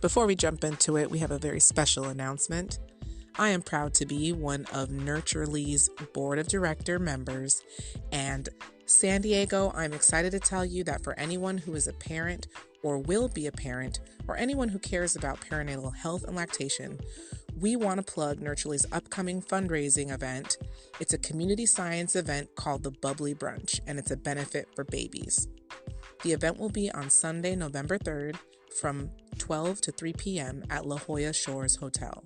Before we jump into it, we have a very special announcement. I am proud to be one of Nurturely's board of director members, and San Diego, I'm excited to tell you that for anyone who is a parent or will be a parent, or anyone who cares about perinatal health and lactation, we want to plug Nurturely's upcoming fundraising event. It's a community science event called the Bubbly Brunch, and it's a benefit for babies. The event will be on Sunday, November 3rd from 12 to 3 p.m. at La Jolla Shores Hotel.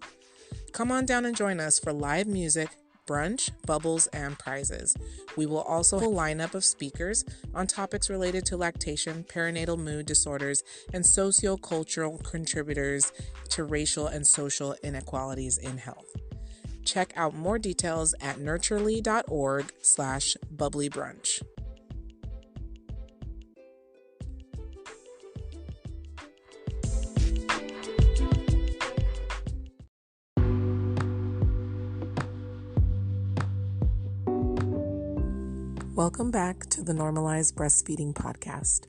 Come on down and join us for live music, brunch, bubbles, and prizes. We will also have a lineup of speakers on topics related to lactation, perinatal mood disorders, and socio-cultural contributors to racial and social inequalities in health. Check out more details at nurturely.org/bubblybrunch. Welcome back to the Normalize Breastfeeding podcast.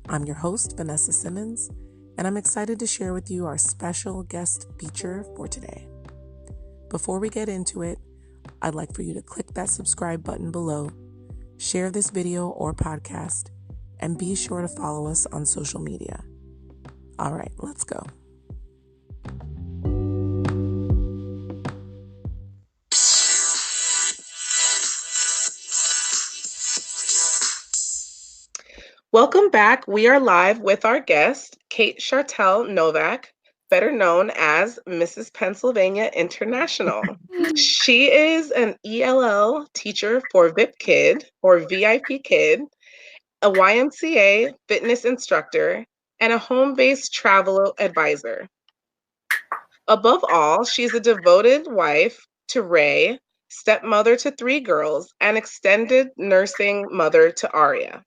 I'm your host, Vanessa Simmons, and I'm excited to share with you our special guest feature for today. Before we get into it, I'd like for you to click that subscribe button below, share this video or podcast, and be sure to follow us on social media. All right, let's go. Welcome back. We are live with our guest, Kate Schartel Novak, better known as Mrs. Pennsylvania International. She is an ELL teacher for VIP Kid or VIP Kid, a YMCA fitness instructor, and a home-based travel advisor. Above all, she's a devoted wife to Ray, stepmother to 3 girls, and extended nursing mother to Aria.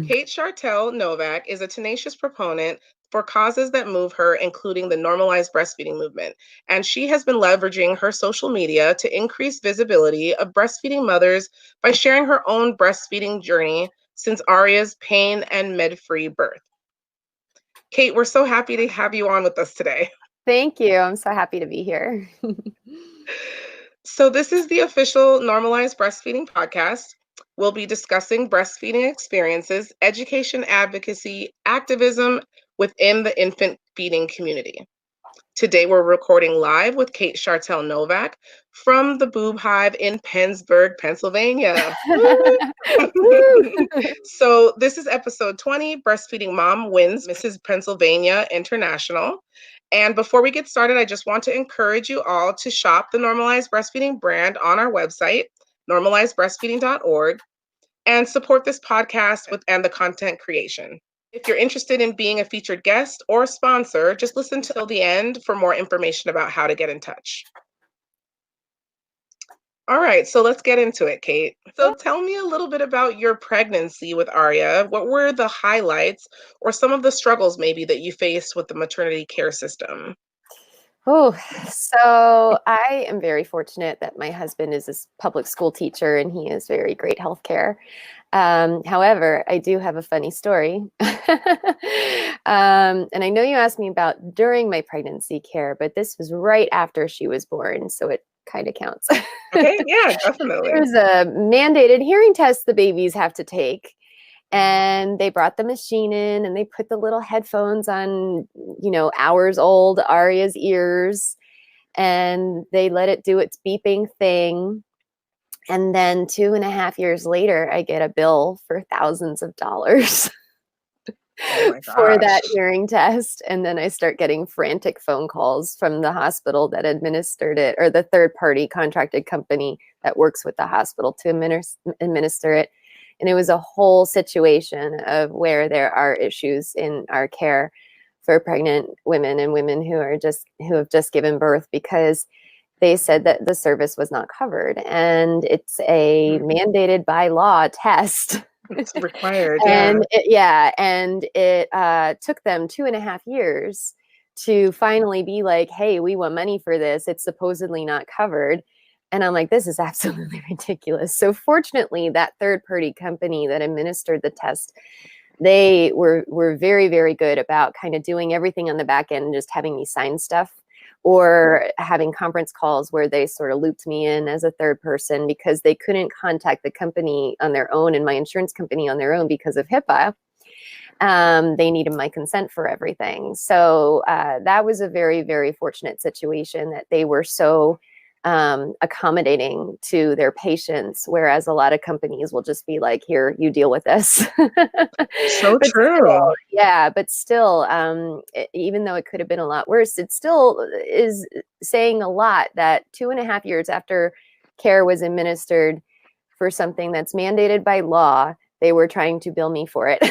Kate Schartel Novak is a tenacious proponent for causes that move her, including the Normalize Breastfeeding movement, and she has been leveraging her social media to increase visibility of breastfeeding mothers by sharing her own breastfeeding journey since Aria's pain and med-free birth. Kate, we're so happy to have you on with us today. Thank you. I'm so happy to be here. So this is the official Normalize Breastfeeding podcast. We'll be discussing breastfeeding experiences, education advocacy, activism within the infant feeding community. Today, we're recording live with Kate Schartel Novak from the Boob Hive in Pennsburg, Pennsylvania. So this is episode 20, Breastfeeding Mom Wins Mrs. Pennsylvania International. And before we get started, I just want to encourage you all to shop the Normalize Breastfeeding brand on our website, normalizebreastfeeding.org, and support this podcast and the content creation. If you're interested in being a featured guest or sponsor, just listen till the end for more information about how to get in touch. All right, so let's get into it, Kate. So tell me a little bit about your pregnancy with Aria. What were the highlights or some of the struggles maybe that you faced with the maternity care system? Oh, so I am very fortunate that my husband is a public school teacher and he has very great healthcare. However, I do have a funny story. And I know you asked me about during my pregnancy care, but this was right after she was born, so it kind of counts. Okay, yeah, definitely. There's a mandated hearing test the babies have to take. And they brought the machine in and they put the little headphones on, hours old Aria's ears, and they let it do its beeping thing. And then 2.5 years later, I get a bill for thousands of dollars for that hearing test. And then I start getting frantic phone calls from the hospital that administered it, or the third-party contracted company that works with the hospital to administer it. And it was a whole situation of where there are issues in our care for pregnant women and women who have just given birth, because they said that the service was not covered. And it's a mandated by law test. It's required. And it took them 2.5 years to finally be like, hey, we want money for this. It's supposedly not covered. And I'm like, this is absolutely ridiculous. So fortunately, that third-party company that administered the test they were very, very good about kind of doing everything on the back end and just having me sign stuff, or having conference calls where they sort of looped me in as a third person because they couldn't contact the company on their own and my insurance company on their own because of HIPAA. They needed my consent for everything. So that was a very, very fortunate situation that they were so accommodating to their patients, whereas a lot of companies will just be like, here, you deal with this. So But true. still, yeah, but still, even though it could have been a lot worse, it still is saying a lot that 2.5 years after care was administered for something that's mandated by law, they were trying to bill me for it.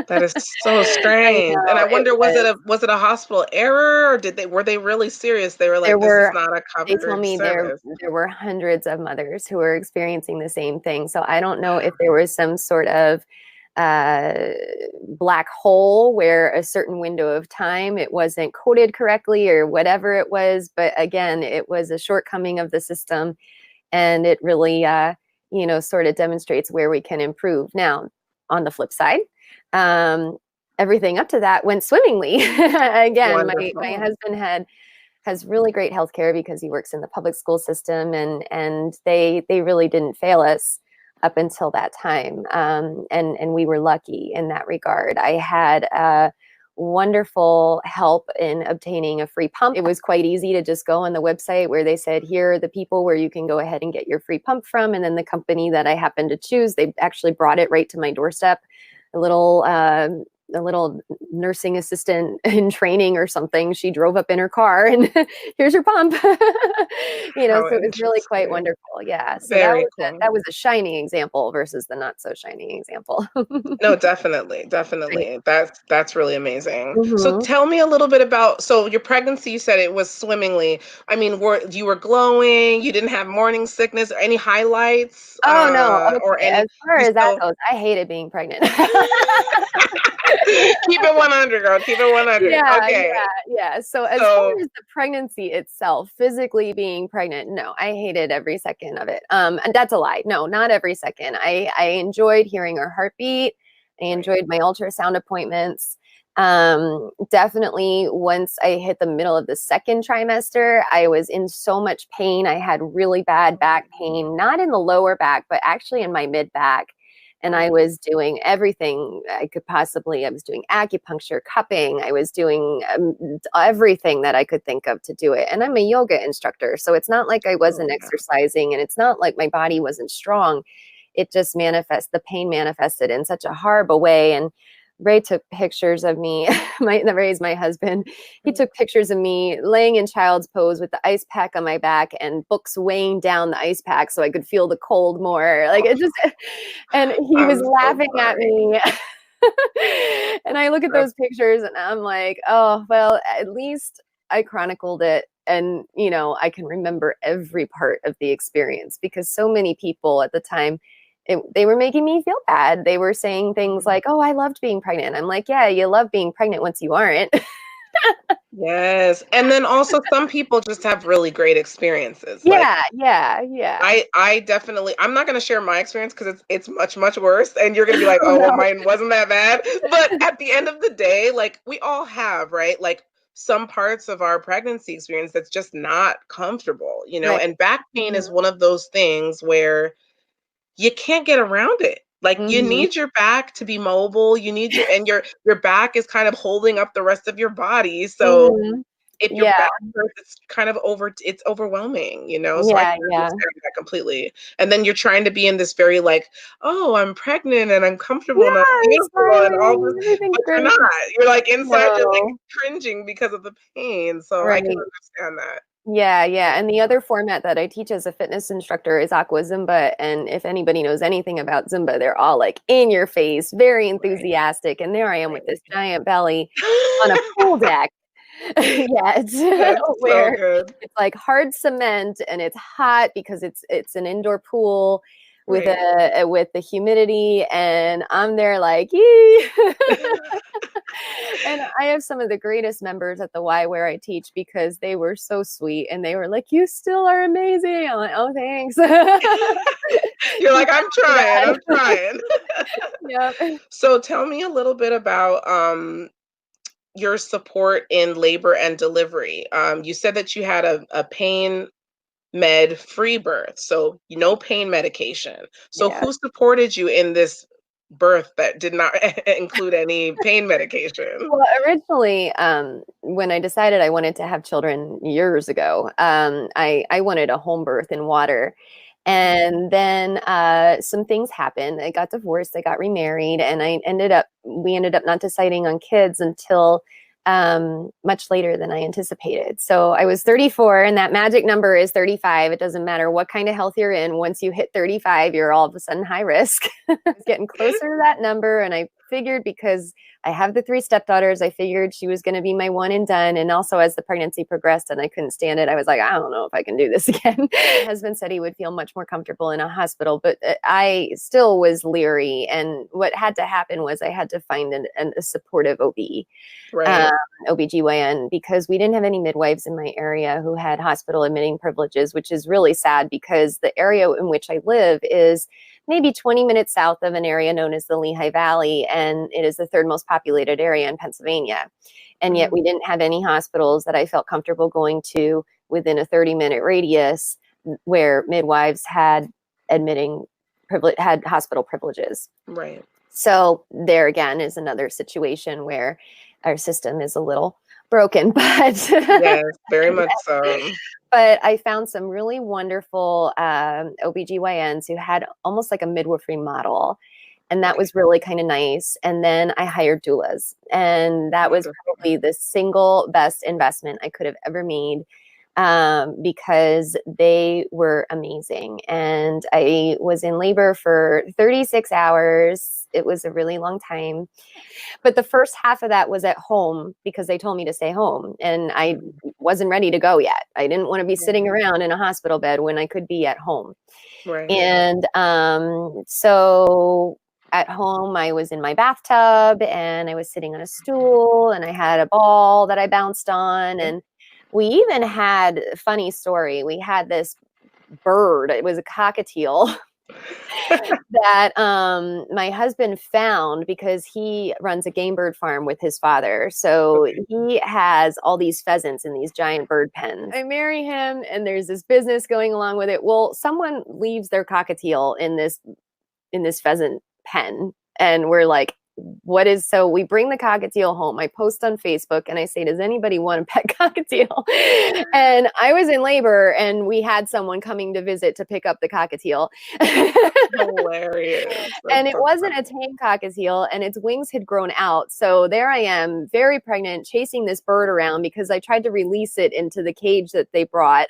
That is so I strange. And know I it wonder, was. was it a hospital error, or were they really serious? They were There like, this is were, not a they told covered me service. there were hundreds of mothers who were experiencing the same thing. So I don't know if there was some sort of uh, black hole where a certain window of time it wasn't coded correctly or whatever it was. But again, it was a shortcoming of the system, and it really, sort of demonstrates where we can improve. Now, on the flip side, everything up to that went swimmingly. Again, my Wonderful. husband has really great healthcare because he works in the public school system, and they really didn't fail us up until that time. And we were lucky in that regard. I had wonderful help in obtaining a free pump. It was quite easy to just go on the website where they said, here are the people where you can go ahead and get your free pump from. And then the company that I happened to choose, they actually brought it right to my doorstep. A little nursing assistant in training or something. She drove up in her car and here's your pump. So How it was really quite interesting. wonderful. Yeah. So Very cool. that was a shining example versus the not so shining example. No, definitely, Right. definitely. That's really amazing. So Mm-hmm. tell me a little bit about, so your pregnancy, you said it was swimmingly. I mean, you were glowing, you didn't have morning sickness, any highlights, Oh no. or Okay. As any, far you as that still goes, I hated being pregnant. keep it 100, girl. Keep it 100. Yeah, Okay. yeah. So as far So as the pregnancy itself, physically being pregnant, no, I hated every second of it. And that's a lie. No, not every second. I enjoyed hearing her heartbeat. I right. enjoyed my ultrasound appointments. Definitely once I hit the middle of the second trimester, I was in so much pain. I had really bad back pain, not in the lower back, but actually in my mid back. And I was doing everything I could possibly. I was doing acupuncture, cupping. I was doing everything that I could think of to do it. And I'm a yoga instructor. So it's not like I Oh, wasn't yeah. exercising, and it's not like my body wasn't strong. It just the pain manifested in such a horrible way. And Ray took pictures of me. Ray's my husband. He took pictures of me laying in child's pose with the ice pack on my back and books weighing down the ice pack so I could feel the cold more. Like it just, and he was I'm so laughing at sorry. me. And I look at That's those pictures and I'm like, oh, well, at least I chronicled it. And, I can remember every part of the experience, because so many people at the time, they were making me feel bad. They were saying things like, oh, I loved being pregnant. I'm like, yeah, you love being pregnant once you aren't. yes. And then also some people just have really great experiences. Like Yeah. I definitely, I'm not going to share my experience because it's much much worse, and you're going to be like, Oh, oh well, no. mine wasn't that bad. But at the end of the day, like we all have, right, like some parts of our pregnancy experience that's just not comfortable, Right. and back pain Mhm. is one of those things where you can't get around it. Like you Mhm. need your back to be mobile, you need your back is kind of holding up the rest of your body. So Mhm. if your Yeah. back hurts, it's kind of it's overwhelming, so I can Yeah. understand that completely. And then you're trying to be in this very like, "Oh, I'm pregnant and I'm comfortable and I'm Yeah, I'm beautiful," and all this, smiling. Everything's but you're great. not. You're like inside, you're like No. cringing because of the pain. So I can Right. understand that. Yeah. And the other format that I teach as a fitness instructor is Aqua Zumba. And if anybody knows anything about Zumba, they're all like in your face, very Right, enthusiastic. And there I am with this right. giant belly on a pool deck. Yeah, it's That's so where good. it's like hard cement and it's hot because it's an indoor pool with Right. with the humidity, and I'm there like, yee. And I have some of the greatest members at the Y where I teach, because they were so sweet and they were like, you still are amazing. I'm like, oh, thanks. You're You like, "I'm tell me trying, I'm that. trying." Yep. So tell me a little bit about your support in labor and delivery. You said that you had a pain med free birth, so no pain medication. So Yeah. who supported you in this birth that did not include any pain medication? Well, originally, when I decided I wanted to have children years ago, I wanted a home birth in water. And then some things happened. I got divorced, I got remarried, and we ended up not deciding on kids until much later than I anticipated. So I was 34, and that magic number is 35. It doesn't matter what kind of health you're in. Once you hit 35, you're all of a sudden high risk. I was getting closer to that number, and I figured because I have the 3 stepdaughters, I figured she was going to be my one and done. And also as the pregnancy progressed and I couldn't stand it, I was like, I don't know if I can do this again. My husband said he would feel much more comfortable in a hospital, but I still was leery. And what had to happen was I had to find a supportive OB. Right. OBGYN, because we didn't have any midwives in my area who had hospital admitting privileges, which is really sad because the area in which I live is maybe 20 minutes south of an area known as the Lehigh Valley, and it is the 3rd most populated area in Pennsylvania. And yet we didn't have any hospitals that I felt comfortable going to within a 30-minute radius where midwives had had hospital privileges. Right. So there again is another situation where our system is a little broken, but Yes, very much so. but I found some really wonderful OBGYNs who had almost like a midwifery model. And that was really kind of nice. And then I hired doulas. And that was probably the single best investment I could have ever made because they were amazing. And I was in labor for 36 hours. It was a really long time. But the first half of that was at home because they told me to stay home. And I wasn't ready to go yet. I didn't want to be sitting around in a hospital bed when I could be at home. Right. And so at home, I was in my bathtub and I was sitting on a stool and I had a ball that I bounced on. And we even had a funny story. We had this bird. It was a cockatiel that my husband found because he runs a game bird farm with his father. So he has all these pheasants in these giant bird pens. I marry him and there's this business going along with it. Well, someone leaves their cockatiel in this pheasant pen. And we're like, so we bring the cockatiel home. I post on Facebook and I say, does anybody want a pet cockatiel? And I was in labor and we had someone coming to visit to pick up the cockatiel. Hilarious. And it wasn't a tame cockatiel and its wings had grown out. So there I am, very pregnant, chasing this bird around because I tried to release it into the cage that they brought.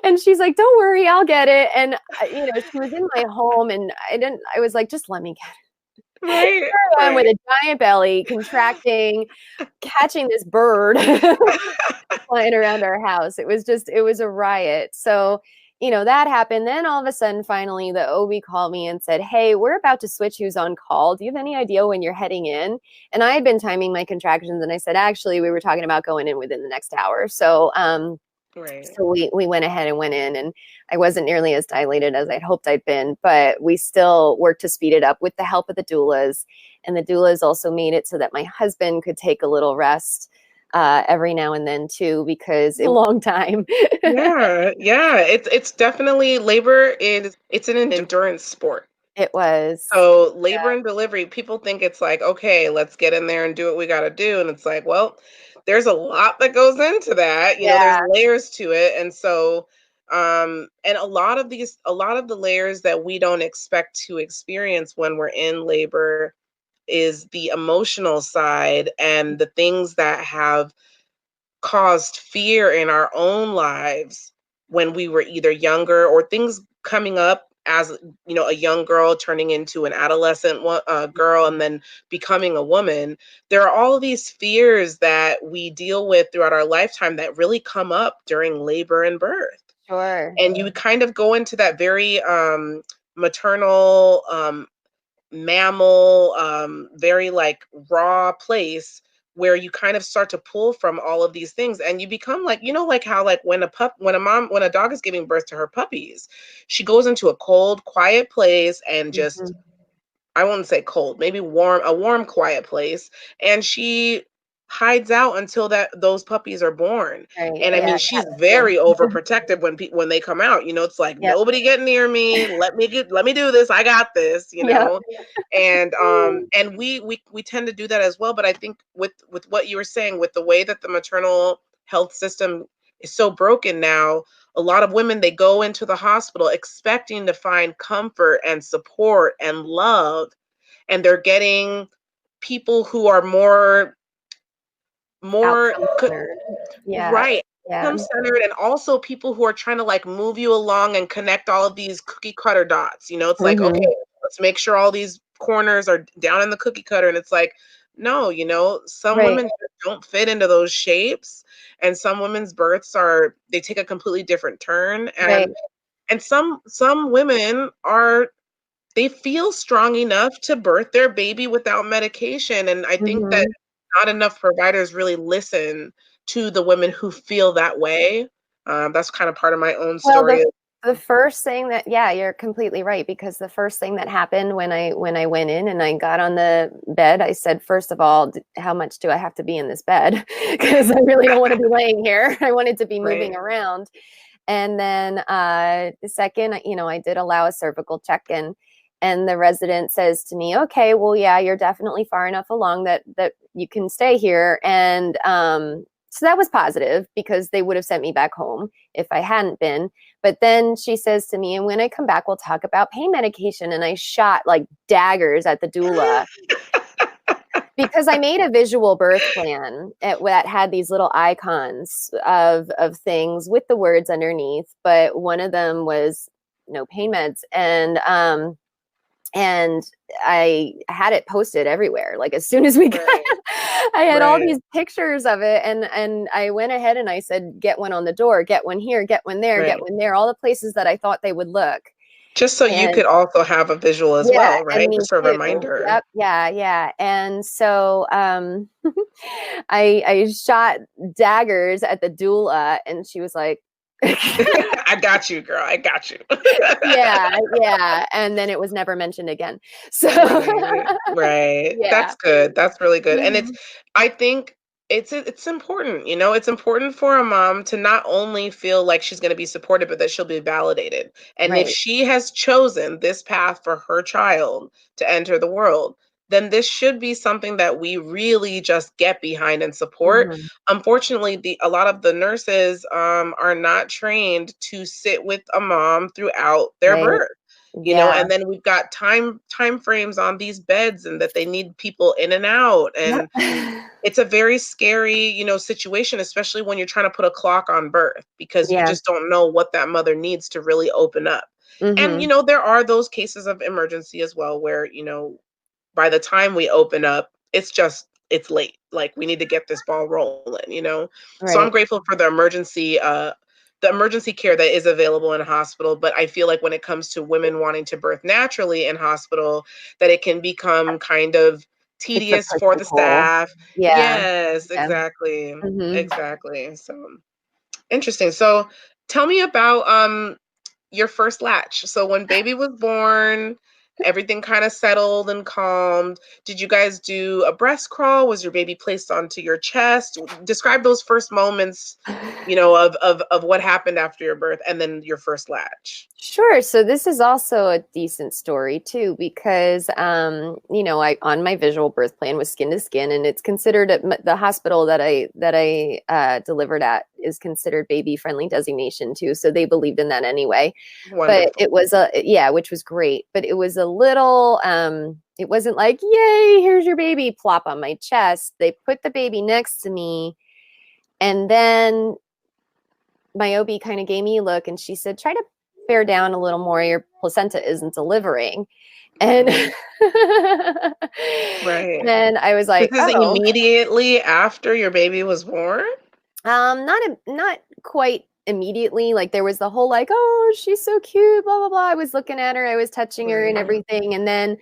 And she's like, don't worry, I'll get it. And she was in my home and I was like, just let me get it. Right. I'm with a giant belly, contracting, catching this bird flying around our house. It was a riot. So, that happened. Then all of a sudden, finally, the OB called me and said, hey, we're about to switch who's on call. Do you have any idea when you're heading in? And I had been timing my contractions and I said, actually, we were talking about going in within the next hour. So, So we went ahead and went in, and I wasn't nearly as dilated as I'd hoped I'd been, but we still worked to speed it up with the help of the doulas. And the doulas also made it so that my husband could take a little rest every now and then too, because it's a long time. Yeah. It's definitely labor it's an endurance sport. It was. So labor and delivery, people think it's like, okay, let's get in there and do what we got to do. And it's like, well, there's a lot that goes into that. There's layers to it. And so, and a lot of the layers that we don't expect to experience when we're in labor is the emotional side and the things that have caused fear in our own lives when we were either younger or things coming up as a young girl turning into an adolescent girl and then becoming a woman. There are all of these fears that we deal with throughout our lifetime that really come up during labor and birth. Sure. And you kind of go into that very maternal mammal very like raw place where you kind of start to pull from all of these things and you become like, like how like when a dog is giving birth to her puppies, she goes into a cold, quiet place and just I wouldn't say cold, maybe warm, a warm, quiet place. And she hides out until those puppies are born. Right. And I Yeah. mean, she's Cabin fever. very overprotective when they come out. It's like Yep. nobody get near me. Let me do this. I got this. Yep. And we tend to do that as well. But I think with what you were saying, with the way that the maternal health system is so broken now, a lot of women, they go into the hospital expecting to find comfort and support and love, and they're getting people who are more Outcome centered. Yeah. right, Yeah. outcome centered, and also people who are trying to like move you along and connect all of these cookie cutter dots. It's like, okay, Hmm. let's make sure all these corners are down in the cookie cutter. And it's like, no, some Right. women just don't fit into those shapes, and some women's births they take a completely different turn. Right. And some women they feel strong enough to birth their baby without medication. And I think that Hmm. not enough providers really listen to the women who feel that way. That's kind of part of my own Well, story. the first thing that, yeah, you're completely right, because the first thing that happened when I went in and I got on the bed, I said, first of all, how much do I have to be in this bed? Because I really don't want to be laying here. I wanted to be moving Right. around. And then the second, I did allow a cervical check-in, and the resident says to me, okay, well, yeah, you're definitely far enough along that you can stay here. And so that was positive, because they would have sent me back home if I hadn't been. But then she says to me, and when I come back, we'll talk about pain medication. And I shot like daggers at the doula, because I made a visual birth plan that had these little icons of things with the words underneath. But one of them was no pain meds. And I had it posted everywhere. Like as soon as we got, Right. I had all Right. these pictures of it, and I went ahead and I said, get one on the door, get one here, get one there, get Right. one there, all the places that I thought they would look. Just so you And could also have a visual as yeah, well, and right? me Just a too. reminder. Yep, yeah. And so I shot daggers at the doula, and she was like, I got you, girl. I got you. yeah. And then it was never mentioned again. So Right, right. yeah. That's good. That's really good. And Mhm. I think it's important, it's important for a mom to not only feel like she's going to be supported, but that she'll be validated. And if Right. she has chosen this path for her child to enter the world, then this should be something that we really just get behind and support. Mhm. Unfortunately, a lot of the nurses are not trained to sit with a mom throughout their Right. birth. Yeah. And then we've got time frames on these beds, and that they need people in and out. Yep. And it's a very scary, situation, especially when you're trying to put a clock on birth, because you Yeah. just don't know what that mother needs to really open up. And Mhm. there are those cases of emergency as well, where by the time we open up, it's late. Like, we need to get this ball rolling. So I'm Right. grateful for the emergency care that is available in hospital. But I feel like when it comes to women wanting to birth naturally in hospital, that it can become kind of It's a tedious push for and the pull. staff. Yeah. Yes, Yeah. exactly. Mhm. Exactly. So interesting. So tell me about your first latch. So when baby was born, everything kind of settled and calmed. Did you guys do a breast crawl? Was your baby placed onto your chest? Describe those first moments, of what happened after your birth, and then your first latch. Sure. So this is also a decent story too, because I on my visual birth plan was skin to skin, and it's considered at the hospital that I delivered at is considered baby friendly designation too. So they believed in that anyway. But Wonderful. it was which was great. But it was a little it wasn't like, yay, here's your baby, plop on my chest. They put the baby next to me, and then my OB kind of gave me a look, and she said, try to bear down a little more. Your placenta isn't delivering. And Mhm. Right. and I was like, This is oh, immediately after your baby was born? not quite immediately. Like there was the whole like, oh, she's so cute, blah blah blah. I was looking at her, I was touching her and Right. everything, and then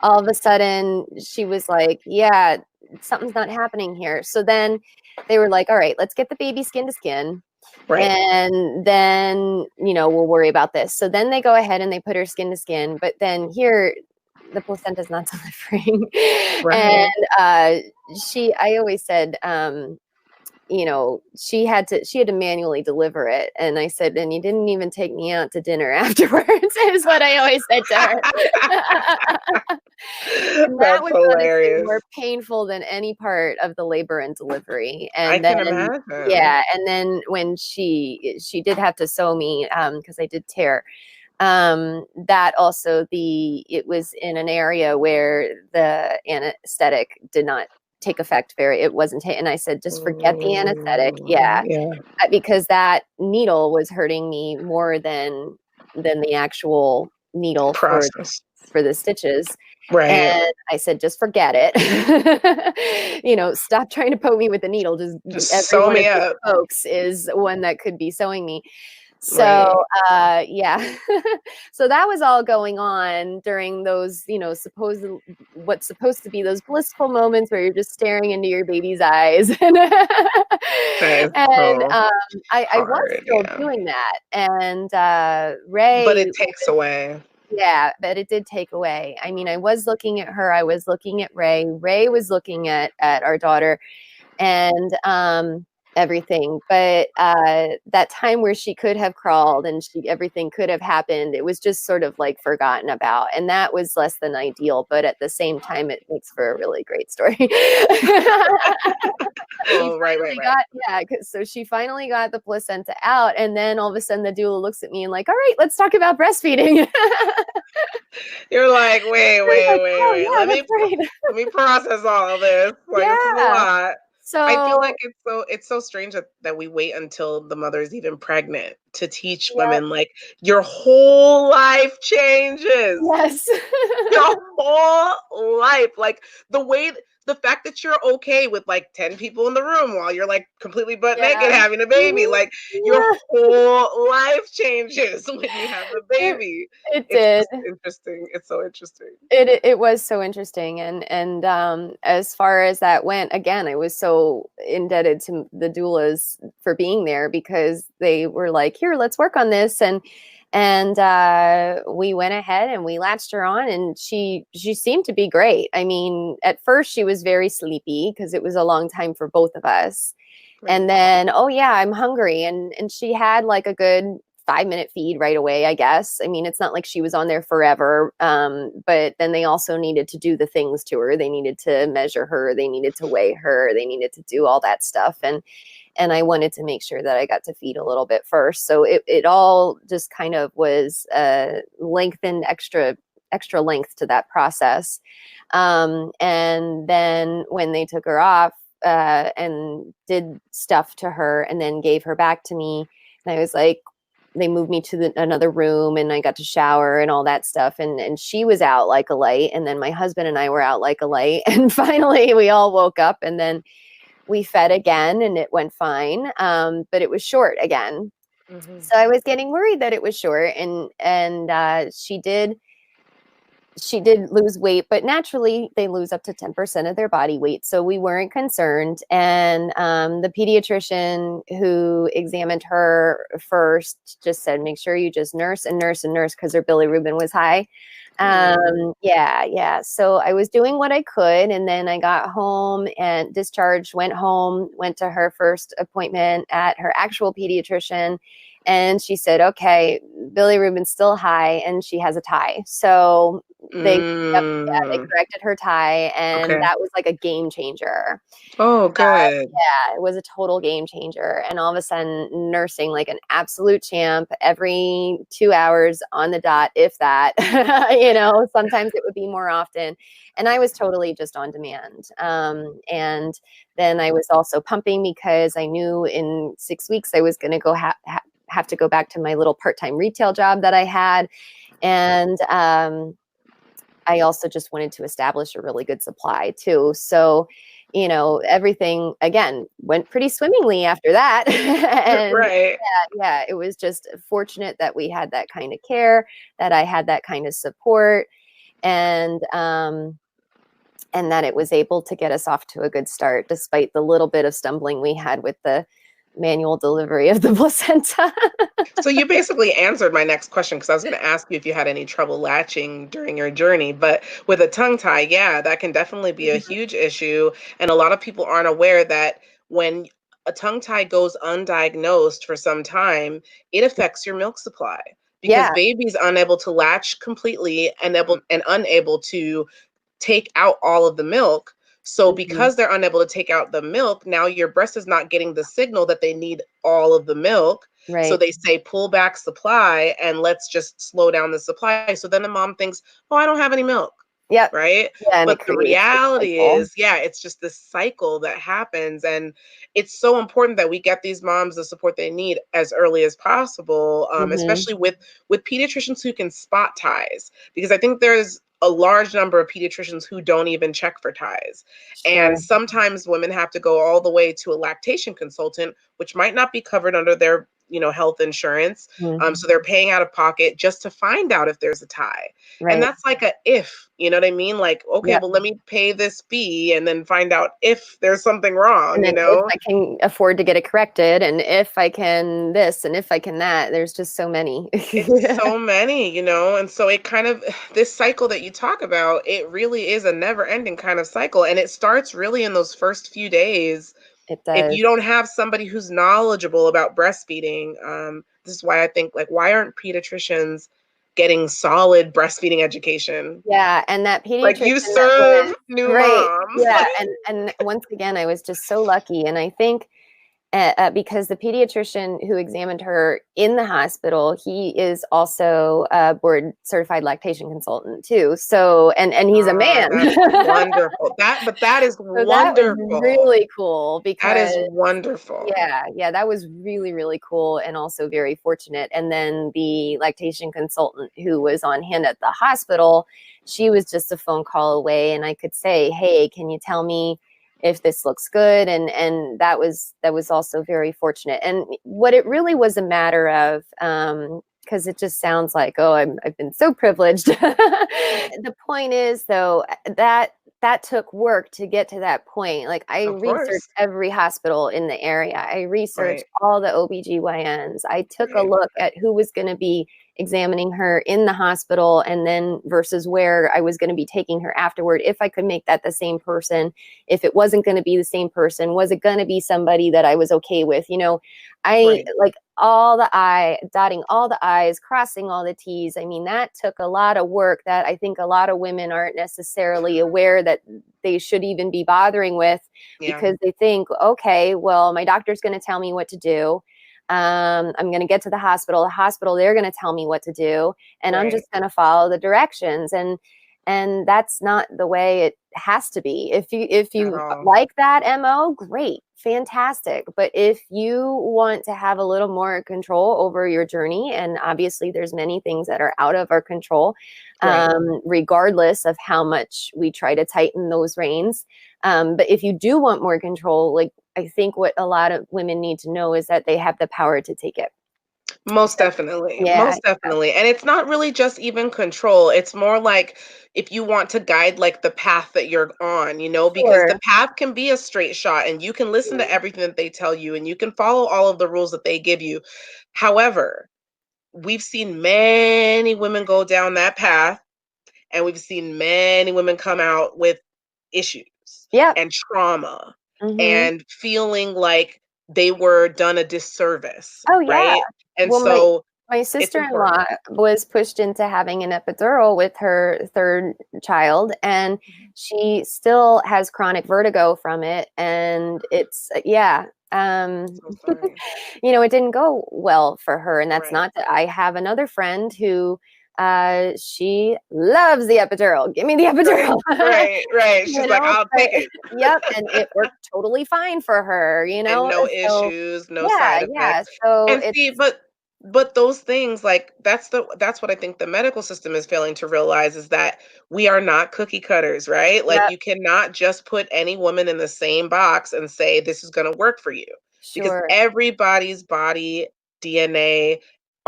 all of a sudden she was like, yeah, something's not happening here. So then they were like, all right, let's get the baby skin to skin, Right. and then we'll worry about this. So then they go ahead and they put her skin to skin. But then here, the placenta is not delivering. Right. And I always said, you know, she had to manually deliver it. And I said, and you didn't even take me out to dinner afterwards, is what I always said to her. And that That's was honestly hilarious. more painful than any part of the labor and delivery. I And can then, imagine. yeah, and then when she did have to sew me, because I did tear, that also it was in an area where the anesthetic did not take effect it wasn't and I said, just forget the anesthetic. Yeah. Because that needle was hurting me more than the actual needle Process. for the stitches. Right. And I said, just forget it. You know, stop trying to poke me with the needle. Just every sew one me of these up. pokes is one that could be sewing me. So, yeah. So that was all going on during those, you know, what's supposed to be those blissful moments where you're just staring into your baby's eyes. And I was still doing that. And Ray. But it takes away. Yeah, but it did take away. I mean, I was looking at her. I was looking at Ray. Ray was looking at our daughter. And everything, but that time where she could have crawled and everything could have happened, it was just sort of like forgotten about, and that was less than ideal, but at the same time it makes for a really great story. So she finally got the placenta out, and then all of a sudden the doula looks at me and like, all right, let's talk about breastfeeding. You're like, wait. Yeah, let me process all of this. Like, this is a lot. So I feel like it's so strange that we wait until the mother is even pregnant to teach women, like, your whole life changes. Yes. Your whole life. Like, the fact that you're okay with like 10 people in the room while you're like completely butt naked having a baby, like your whole life changes when you have a baby. It did. Interesting. It's so interesting. It was so interesting. And as far as that went, again, I was so indebted to the doulas for being there, because they were like, here, let's work on this. And we went ahead and we latched her on, and she seemed to be great. I mean, at first she was very sleepy because it was a long time for both of us. Right. And then, oh yeah, I'm hungry. And she had like a good 5-minute feed right away, I guess. I mean, it's not like she was on there forever. But then they also needed to do the things to her. They needed to measure her. They needed to weigh her. They needed to do all that stuff. And I wanted to make sure that I got to feed a little bit first. So it all just kind of was lengthened extra length to that process. And then when they took her off and did stuff to her and then gave her back to me, and I was like, they moved me to another room, and I got to shower and all that stuff. And she was out like a light. And then my husband and I were out like a light. And finally we all woke up, and then we fed again, and it went fine. But it was short again. Mm-hmm. So I was getting worried that it was short, and she did lose weight, but naturally they lose up to 10% of their body weight. So we weren't concerned. And the pediatrician who examined her first just said, make sure you just nurse and nurse and nurse, because her bilirubin was high. Yeah. So I was doing what I could. And then I got home and discharged, went home, went to her first appointment at her actual pediatrician. And she said, okay, bilirubin's still high and she has a tie. So they corrected her tie, and that was like a game changer. Oh, good. It was a total game changer. And all of a sudden, nursing like an absolute champ every 2 hours on the dot, if that. You know, sometimes it would be more often. And I was totally just on demand. And then I was also pumping, because I knew in 6 weeks I was going to go have to go back to my little part-time retail job that I had. And I also just wanted to establish a really good supply too. So, you know, everything again went pretty swimmingly after that. And right. Yeah, it was just fortunate that we had that kind of care, that I had that kind of support, and that it was able to get us off to a good start, despite the little bit of stumbling we had with the manual delivery of the placenta. So you basically answered my next question because I was going to ask you if you had any trouble latching during your journey. But with a tongue tie, yeah, that can definitely be a huge issue. And a lot of people aren't aware that when a tongue tie goes undiagnosed for some time, it affects your milk supply because Yeah. baby's unable to latch completely and unable to take out all of the milk. So Mhm. because they're unable to take out the milk, now your breast is not getting the signal that they need all of the milk. So Right. they say pull back supply and let's just slow down the supply. So then the mom thinks, "Oh, I don't have any milk." Yep. Right? Yeah, and it But the creates this reality cycle. is, yeah, it's just this cycle that happens. And it's so important that we get these moms the support they need as early as possible, Mhm. especially with pediatricians who can spot ties. Because I think there's a large number of pediatricians who don't even check for ties. And Sure. sometimes women have to go all the way to a lactation consultant, which might not be covered under their health insurance. Mhm. So they're paying out of pocket just to find out if there's a tie. And Right. that's like a if, you know what I mean? Like, okay, Yep. well, let me pay this fee and then find out if there's something And wrong, then if I can afford to get it corrected, and if I can this, and if I can that, there's just so many. It's so many, and so it kind of this cycle that you talk about, it really is a never-ending kind of cycle, and it starts really in those first few days. It If does. you don't have somebody who's knowledgeable about breastfeeding, this is why I think, like, why aren't pediatricians getting solid breastfeeding education? Yeah, and that Like, pediatrician you that serve went new right. moms. Yeah, and once again, I was just so lucky, and I think because the pediatrician who examined her in the hospital, he is also a board certified lactation consultant too. So, and he's a Ah, man. that's wonderful. That is So that was wonderful. really cool That because is wonderful. yeah, that was really, really cool and also very fortunate. And then the lactation consultant who was on hand at the hospital, she was just a phone call away, and I could say, "Hey, can you tell me if this looks good?" And that was also very fortunate. And what it really was a matter of, because it just sounds like, oh, I've been so privileged. The point is, though, that took work to get to that point. Like, I Of researched course. every hospital in the area. I researched Right. all the OBGYNs. I took a Right. look at who was going to be examining her in the hospital and then versus where I was going to be taking her afterward. If I could make that the same person, if it wasn't going to be the same person, was it going to be somebody that I was okay with? I Right. like dotting all the I's, crossing all the T's. I mean, that took a lot of work that I think a lot of women aren't necessarily aware that they should even be bothering with, Yeah. because they think, okay, well, my doctor's going to tell me what to do. I'm going to get to the hospital. The hospital, they're going to tell me what to do, and I'm Right. just going to follow the directions. And that's not the way it has to be. If you At all. like that MO, great, fantastic. But if you want to have a little more control over your journey, and obviously there's many things that are out of our control, Right. regardless of how much we try to tighten those reins. But if you do want more control, like, I think what a lot of women need to know is that they have the power to take it. Most So, definitely. yeah, Most definitely. And it's not really just even control. It's more like if you want to guide like the path that you're on, because sure. the path can be a straight shot and you can listen to everything that they tell you and you can follow all of the rules that they give you. However, we've seen many women go down that path and we've seen many women come out with issues Yep. and trauma Hmm. and feeling like they were done a disservice, Oh, yeah. right? And Well, so my it's sister-in-law important. was pushed into having an epidural with her third child, and Mhm. she still has chronic vertigo from it. And it's, yeah, So sorry. it didn't go well for her. And that's Right. not that I have another friend who, she loves the epidural. Give me the Right. epidural. Right. Right. She's like, I'll But take it. yep, and it worked totally fine for her, And no so issues, no yeah, side yeah, effects. so And it's see, but those things, like, that's what I think the medical system is failing to realize is that we are not cookie cutters, right? Like, yep, you cannot just put any woman in the same box and say this is going to work for you because sure. everybody's body DNA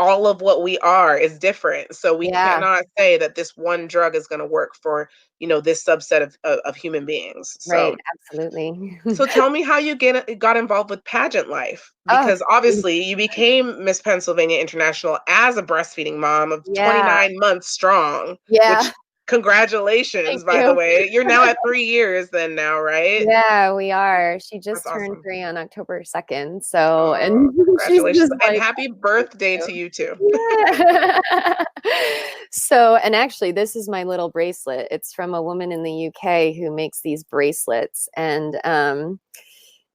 all of what we are is different. So we Yeah, cannot say that this one drug is going to work for, this subset of human beings. right, So absolutely. so tell me how you got involved with pageant life, Oh, because obviously you became Miss Pennsylvania International as a breastfeeding mom of yeah, 29 months strong, which yeah. congratulations, Thank by the you. way. You're now at 3 years then now, right? Yeah, we are. She That's just turned awesome. 3 on October 2nd, so Oh, and she's congratulations just and like, happy birthday "Thank to you too. you." Yeah. So, and actually, this is my little bracelet. It's from a woman in the UK who makes these bracelets, and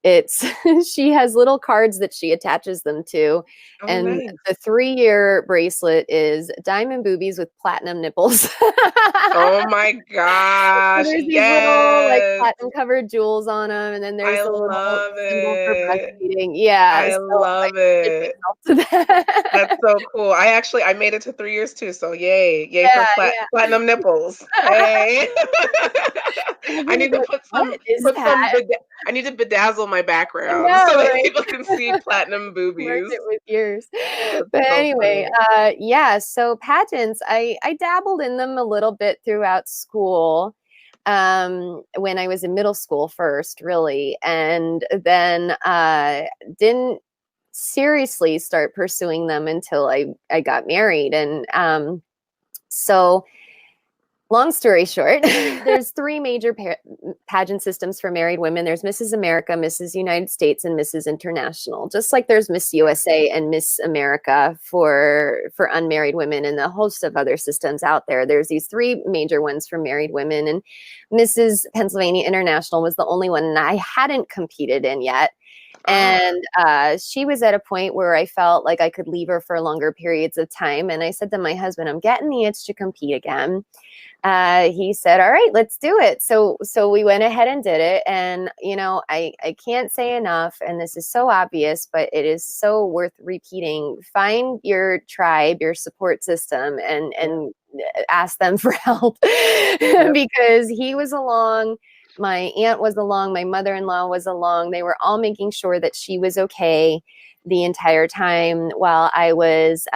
it's she has little cards that she attaches them to, Oh, and nice. the 3-year bracelet is diamond boobies with platinum nipples. Oh my So gosh, there's these little, like, yes. platinum covered jewels on them, and then there's I the little love symbol for it. breastfeeding. Yeah, I so I love treated it. myself to That's that. so cool. I made it to 3 years too, so yay. Yay for Yeah, yeah. platinum nipples. Hey. I Everybody's need to like, "What is that?" I need to bedazzle my I background so know, that right? people can see platinum Mark boobies. it with yours. That's But so anyway, funny. yeah, so pageants, I dabbled in them a little bit throughout school, when I was in middle school first, really, and then didn't seriously start pursuing them until I got married. And so long story short, there's three major pageant systems for married women. There's Mrs. America, Mrs. United States, and Mrs. International. Just like there's Miss USA and Miss America for unmarried women, and a host of other systems out there. There's these three major ones for married women, and Mrs. Pennsylvania International was the only one I hadn't competed in yet. Ah, And she was at a point where I felt like I could leave her for longer periods of time. And I said to my husband, I'm getting the itch to compete again. He said, all right, let's do it. So we went ahead and did it. And, I can't say enough, and this is so obvious, but it is so worth repeating. Find your tribe, your support system, yeah, and ask them for help yep, because he was along. My aunt was along, my mother-in-law was along. They were all making sure that she was okay the entire time while I was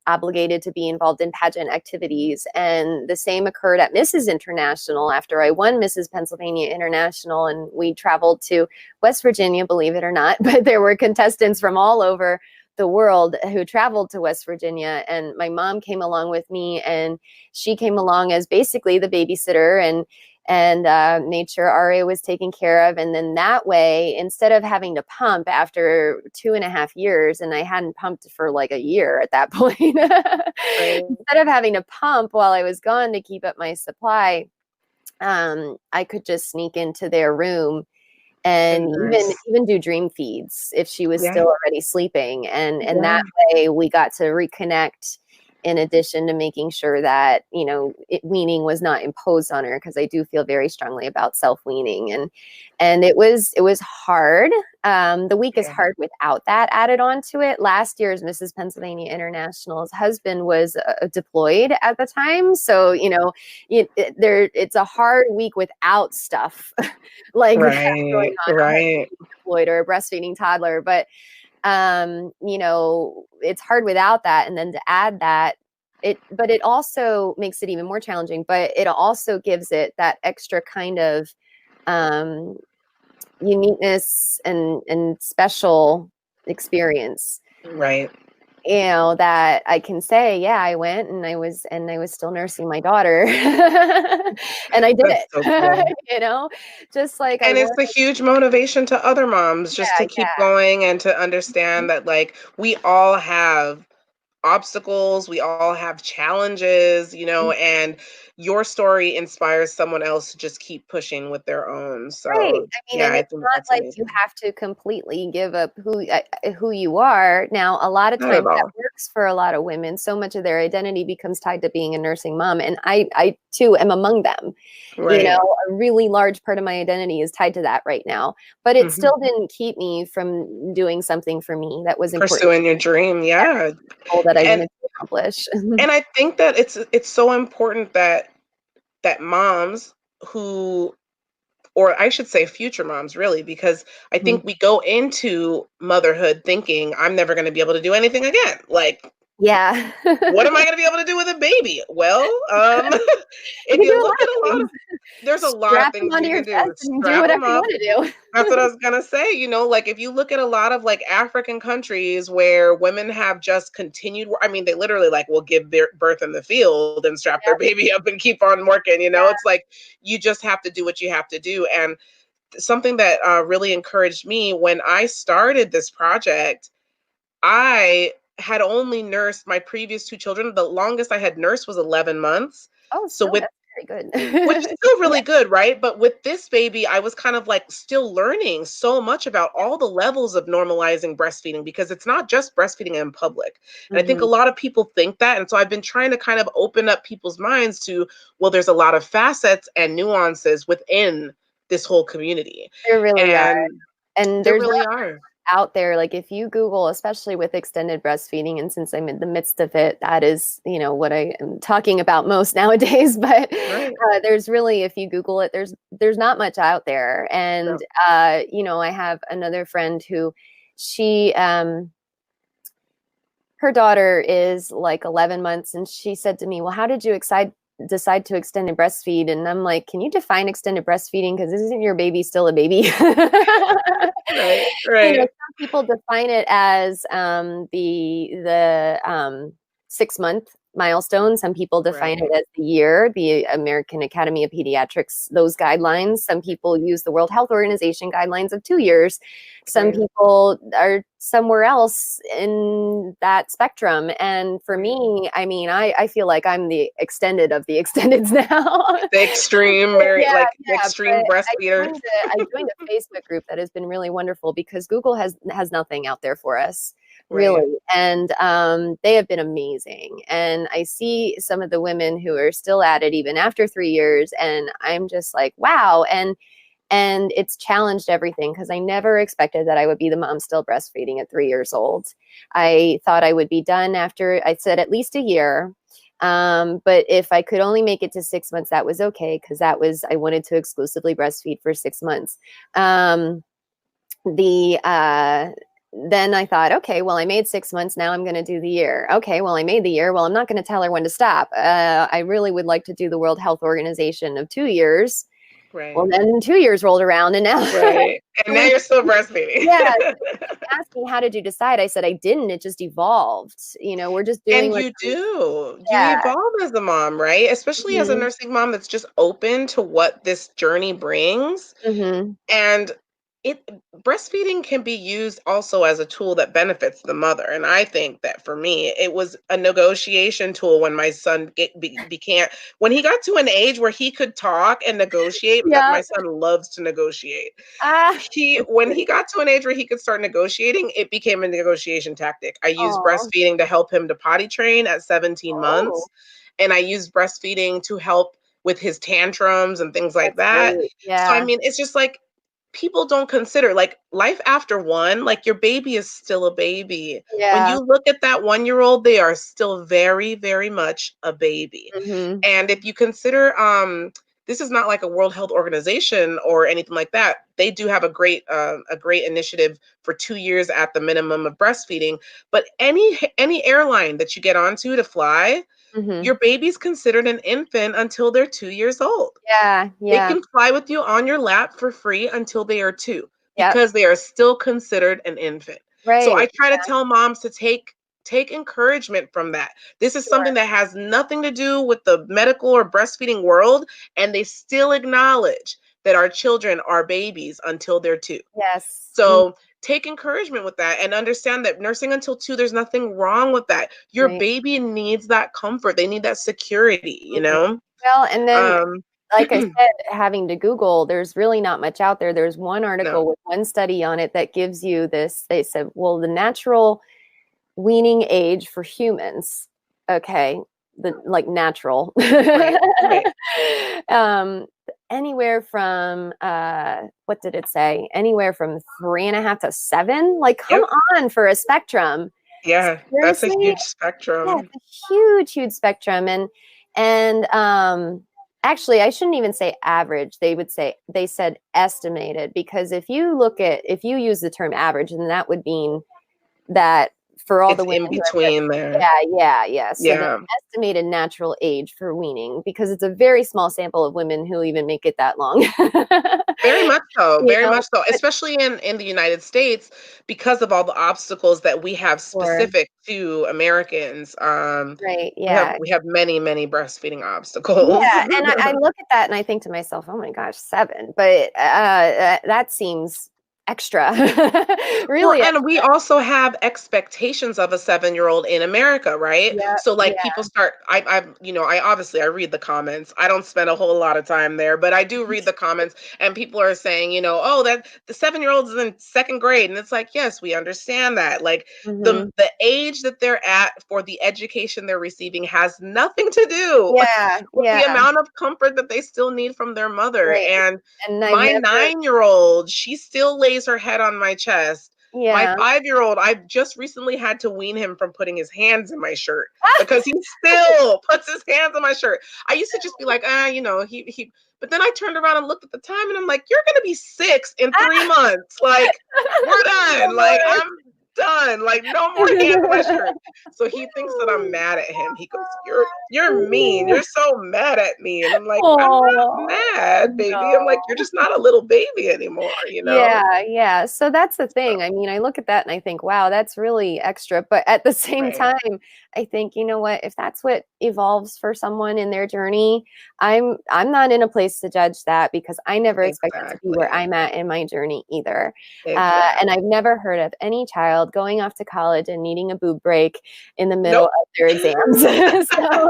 obligated to be involved in pageant activities. And the same occurred at Mrs. International after I won Mrs. Pennsylvania International. And we traveled to West Virginia, believe it or not, but there were contestants from all over the world who traveled to West Virginia. And my mom came along with me, and she came along as basically the babysitter and made sure Aria was taken care of. And then that way, instead of having to pump after 2.5 years, and I hadn't pumped for like a year at that point, right. instead of having to pump while I was gone to keep up my supply, I could just sneak into their room And and even nurse. even do dream feeds if she was Yeah, still already sleeping. And yeah, that way we got to reconnect, in addition to making sure that weaning was not imposed on her, because I do feel very strongly about self-weaning. And it was hard. The week is yeah. hard without that added on to it. Last year's Mrs. Pennsylvania International's husband was deployed at the time, so it's a hard week without stuff like that going Right, on, a husband right. deployed or a breastfeeding toddler. But it's hard without that. And then to add that, it also makes it even more challenging, but it also gives it that extra kind of um, uniqueness and special experience, Right. that I can say, yeah, I went and I was still nursing my daughter and I did That's so cool. it, just like I And was. it's a huge motivation to other moms just to Yeah, keep yeah. going and to understand that, like, we all have obstacles, we all have challenges, and your story inspires someone else to just keep pushing with their own. Right. So, I mean, yeah, and I it's think not that's like you amazing. have to completely give up who you are. Now, a lot of Not at times that all. works for a lot of women. So much of their identity becomes tied to being a nursing mom, and I too am among them. Right. A really large part of my identity is tied to that right now. But it Mhm. still didn't keep me from doing something for me that was important, Pursuing your dream, yeah. goal that I And wanted to accomplish. and I think that it's so important that moms who, or I should say future moms, really, because I Mhm. think we go into motherhood thinking I'm never going to be able to do anything again. Like, Yeah. What am I going to be able to do with a baby? Well, if You can do you a look lot at of a lot of, things. there's a lot of Strap them things onto you your can do. chest and do Strap whatever them you up. want to That's what I do. was gonna say. Like if you look at a lot of like African countries where women have just continued, I mean, they literally like will give birth in the field and strap their Yep. baby up and keep on working. Yeah. It's like you just have to do what you have to do. And something that really encouraged me when I started this project, I had only nursed my previous two children. The longest I had nursed was 11 months. Oh, So still, with that's very which is good. still Yeah. really good, right? But with this baby, I was kind of like still learning so much about all the levels of normalizing breastfeeding because it's not just breastfeeding in public. And I think a Mhm. lot of people think that. And so I've been trying to kind of open up people's minds to, well, there's a lot of facets and nuances within this whole community. There really are. And And there there's really are. out there, like if you Google, especially with extended breastfeeding, and since I'm in the midst of it, that is, what I am talking about most nowadays. But Right. there's really, if you Google it, there's not much out there. And No. I have another friend who she her daughter is like 11 months, and she said to me, well, how did you decide to extended breastfeed? And I'm like, can you define extended breastfeeding? Because isn't your baby still a baby? Right. Right. Some people define it as the 6-month milestone. Some people define it Right. as the year, the American Academy of Pediatrics, those guidelines. Some people use the World Health Organization guidelines of 2 years. Some Right. people are somewhere else in that spectrum. And for me, I mean, I feel like I'm the extended of the extendeds now. The extreme, Yeah, like the yeah, extreme but breastfeeder. I joined a Facebook group that has been really wonderful because Google has nothing out there for us, Right. really. And they have been amazing. And I see some of the women who are still at it even after 3 years, and I'm just like, wow. And it's challenged everything because I never expected that I would be the mom still breastfeeding at 3 years old. I thought I would be done after, I said, at least a year. But if I could only make it to 6 months, that was okay, because I wanted to exclusively breastfeed for 6 months. Then I thought, okay, well, I made 6 months. Now I'm going to do the year. Okay, well, I made the year. Well, I'm not going to tell her when to stop. I really would like to do the World Health Organization of 2 years. Right. Well, then 2 years rolled around, and now Right. And now you're still breastfeeding. yeah. Asked me, how did you decide? I said, I didn't. It just evolved. We're just doing And what. you do. You Yeah. evolve as a mom, right? Especially as a Mhm. nursing mom that's just open to what this journey brings. Mhm. And it breastfeeding can be used also as a tool that benefits the mother. And I think that for me, it was a negotiation tool when my son became when he got to an age where he could talk and negotiate. That Yeah. my son loves to negotiate. Ah. When he got to an age where he could start negotiating, it became a negotiation tactic. I used Oh. breastfeeding to help him to potty train at 17 Oh. months, and I used breastfeeding to help with his tantrums and things like That's that. great. So I Yeah. mean, it's just like people don't consider like life after one, like your baby is still a baby. When Yeah. you look at that 1-year-old, they are still very, very much a baby. Mhm. And if you consider, this is not like a World Health Organization or anything like that. They do have a great initiative for 2 years at the minimum of breastfeeding. But any airline that you get onto to fly, Mhm. your baby's considered an infant until they're 2 years old. Yeah. They Yeah. can fly with you on your lap for free until they are 2 Yep. because they are still considered an infant. So I Right. try to tell moms to take encouragement from that. This is Sure. something that has nothing to do with the medical or breastfeeding world, and they still acknowledge that our children are babies until they're 2. Yes. So take encouragement with that and understand that nursing until 2, there's nothing wrong with that. Your Right. baby needs that comfort. They need that security, you Mhm. know? Well, and then, Um, like I said, having to Google, there's really not much out there. There's one no. article with one study on it that gives you this. They said, well, the natural weaning age for humans, okay, the like natural, Right, right. um, anywhere from what did it say? Anywhere from 3.5 to 7. Like, come Yep. on, for a spectrum. Yeah, that's a Seriously? huge Yeah, spectrum. it's a huge, huge spectrum. And actually, I shouldn't even say average. They said estimated, because if you use the term average, then that would mean that for all It's the women in who have between there. yeah. So the Yeah. estimated natural age for weaning, because it's a very small sample of women who even make it that long. Very much so, You very know, much so, but especially in the United States because of all the obstacles that we have for specific to Americans. right, We have yeah. we have many, many breastfeeding obstacles. Yeah, and I look at that and I think to myself, "Oh my gosh, 7." But, that seems extra. Well, Really and we also have expectations of a 7-year-old in America, right? yeah, So, like, yeah. people start I obviously, I read the comments. I don't spend a whole lot of time there, but I do read the comments, and people are saying, "Oh, that the 7-year-old is in 2nd grade," and it's like, "Yes, we understand that." Like, Mhm. the age that they're at for the education they're receiving has nothing to do Yeah, with the yeah, amount of comfort that they still need from their mother, right. and And I've my never 9-year-old, she still lays her head on my chest. My yeah. 5-year-old, I just recently had to wean him from putting his hands in my shirt because he still puts his hands in my shirt. I used to just be like, he but then I turned around and looked at the time and I'm like, you're gonna be 6 in 3 months. Like, we're done. Like, I'm done. Like, no more hands in my shirt. So he thinks that I'm mad at him. He goes, You're mean. You're so mad at me. And I'm like, I'm Oh, not mad, baby. I'm like, no. you're just not a little baby anymore, you know? Yeah, yeah. So that's the So, thing. I mean, I look at that and I think, wow, that's really extra. But at the same right. time, I think, you know what, if that's what evolves for someone in their journey, I'm not in a place to judge that because I never expected to be where Exactly. I'm at in my journey either. And I've Exactly. never heard of any child going off to college and needing a boob break in the middle Nope. of their exams. So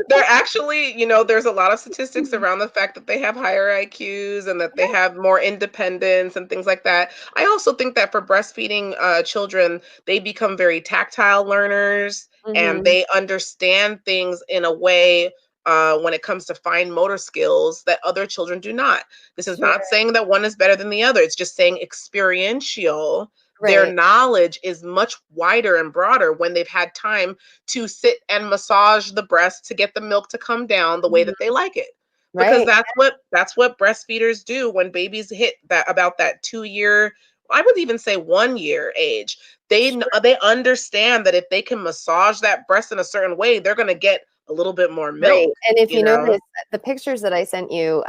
They're actually, there's a lot of statistics around the fact that they have higher IQs and that they have more independence and things like that. I also think that for breastfeeding children, they become very tactile learners and Mhm. they understand things in a way when it comes to fine motor skills that other children do not. This is Sure. not saying that one is better than the other. It's just saying experiential. Their Right. knowledge is much wider and broader when they've had time to sit and massage the breast to get the milk to come down the way Mhm. that they like it. Because Right. that's what breastfeeders do when babies hit that about that 2 year, I would even say 1 year age. They understand that if they can massage that breast in a certain way, they're gonna get a little bit more Right, milk, and if you you know? notice the pictures that I sent you,